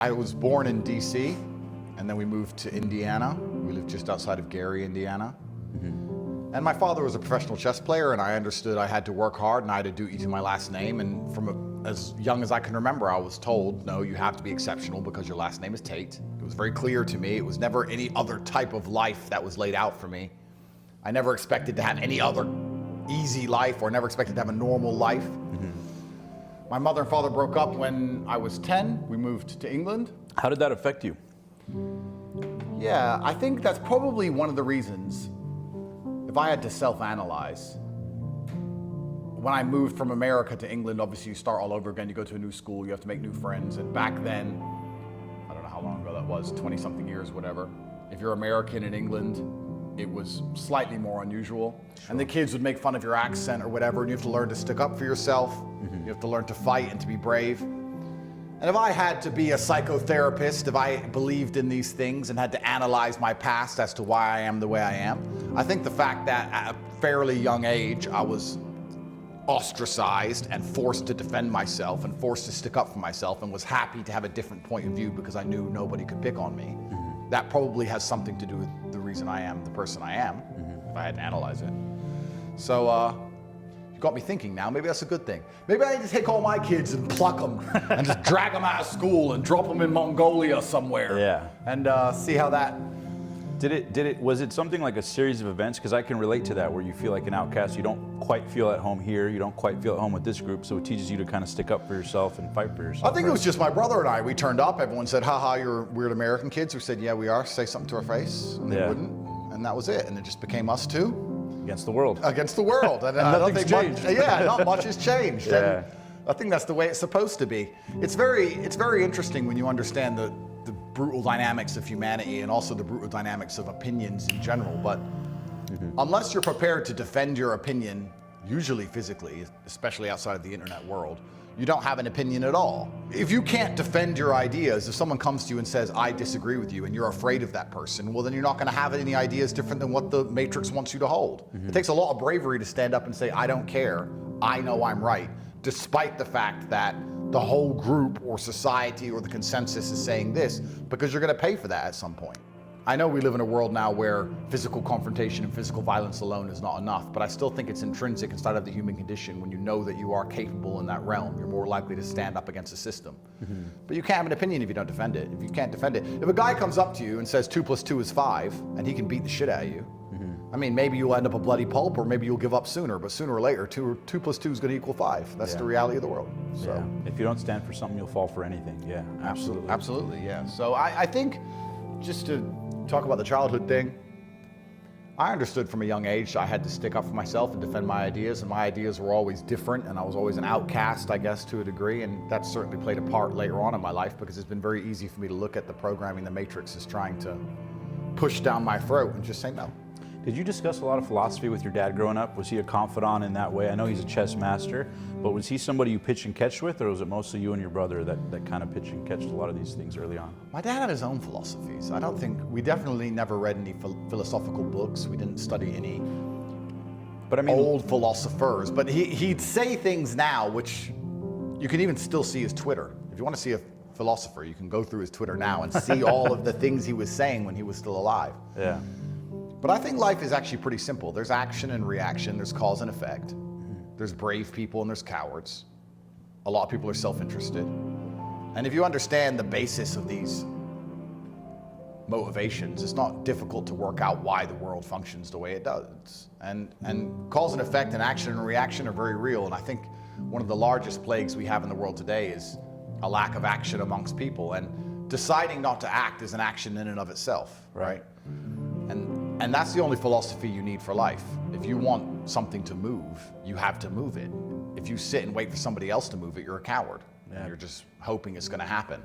I was born in DC, and then we moved to Indiana. We lived just outside of Gary, Indiana. And my father was a professional chess player, and I understood I had to work hard and I had to do each of my last name. And from as young as I can remember, I was told, no, you have to be exceptional because your last name is Tate. It was very clear to me. It was never any other type of life that was laid out for me. I never expected to have any other easy life or never expected to have a normal life. My mother and father broke up when I was 10. We moved to England. How did that affect you? Yeah, I think that's probably one of the reasons. If I had to self-analyze, when I moved from America to England, obviously you start all over again, you go to a new school, you have to make new friends, and back then, I don't know how long ago that was, 20-something years, whatever. If you're American in England, it was slightly more unusual. Sure. And the kids would make fun of your accent or whatever, and you have to learn to stick up for yourself. You have to learn to fight and to be brave. And if I had to be a psychotherapist, if I believed in these things and had to analyze my past as to why I am the way I am, I think the fact that at a fairly young age I was ostracized and forced to defend myself and forced to stick up for myself and was happy to have a different point of view because I knew nobody could pick on me, that probably has something to do with the reason I am the person I am, if I had to analyze it. So, got me thinking now, maybe that's a good thing. Maybe I need to take all my kids and pluck them and just drag them out of school and drop them in Mongolia somewhere. Yeah. And see how that... Was it something like a series of events? Because I can relate to that, where you feel like an outcast, you don't quite feel at home here, you don't quite feel at home with this group, so it teaches you to kind of stick up for yourself and fight for yourself. I think it was just my brother and I. We turned up, everyone said, haha, you're weird American kids. We said, yeah, we are, say something to our face, and they wouldn't. And that was it, and it just became us two. Against the world. Against the world. And nothing's changed. Not much has changed. Yeah. And I think that's the way it's supposed to be. It's very interesting when you understand the brutal dynamics of humanity and also the brutal dynamics of opinions in general. But unless you're prepared to defend your opinion, usually physically, especially outside of the internet world, you don't have an opinion at all. If you can't defend your ideas, if someone comes to you and says, I disagree with you, and you're afraid of that person, well, then you're not going to have any ideas different than what the Matrix wants you to hold. It takes a lot of bravery to stand up and say, I don't care, I know I'm right, despite the fact that the whole group or society or the consensus is saying this, because you're going to pay for that at some point. I know we live in a world now where physical confrontation and physical violence alone is not enough, but I still think it's intrinsic inside of the human condition. When you know that you are capable in that realm, you're more likely to stand up against the system. But you can't have an opinion if you don't defend it. If you can't defend it, if a guy comes up to you and says 2 + 2 is 5, and he can beat the shit out of you, I mean, maybe you'll end up a bloody pulp, or maybe you'll give up sooner, but sooner or later, 2 + 2 is going to equal 5. That's the reality of the world. So, if you don't stand for something, you'll fall for anything. Yeah, absolutely. Absolutely, yeah. So I think, just to talk about the childhood thing, I understood from a young age I had to stick up for myself and defend my ideas, and my ideas were always different, and I was always an outcast, I guess, to a degree, and that certainly played a part later on in my life, because it's been very easy for me to look at the programming the Matrix is trying to push down my throat and just say no. Did you discuss a lot of philosophy with your dad growing up? Was he a confidant in that way? I know he's a chess master, but was he somebody you pitch and catch with, or was it mostly you and your brother that kind of pitch and catched a lot of these things early on? My dad had his own philosophies. I don't think, we definitely never read any philosophical books. We didn't study any old philosophers, but he'd say things now, which you can even still see his Twitter. If you want to see a philosopher, you can go through his Twitter now and see all of the things he was saying when he was still alive. Yeah. But I think life is actually pretty simple. There's action and reaction, there's cause and effect. There's brave people and there's cowards. A lot of people are self-interested. And if you understand the basis of these motivations, it's not difficult to work out why the world functions the way it does. And cause and effect and action and reaction are very real. And I think one of the largest plagues we have in the world today is a lack of action amongst people. And deciding not to act is an action in and of itself, right? And that's the only philosophy you need for life. If you want something to move, you have to move it. If you sit and wait for somebody else to move it, you're a coward. And you're just hoping it's going to happen.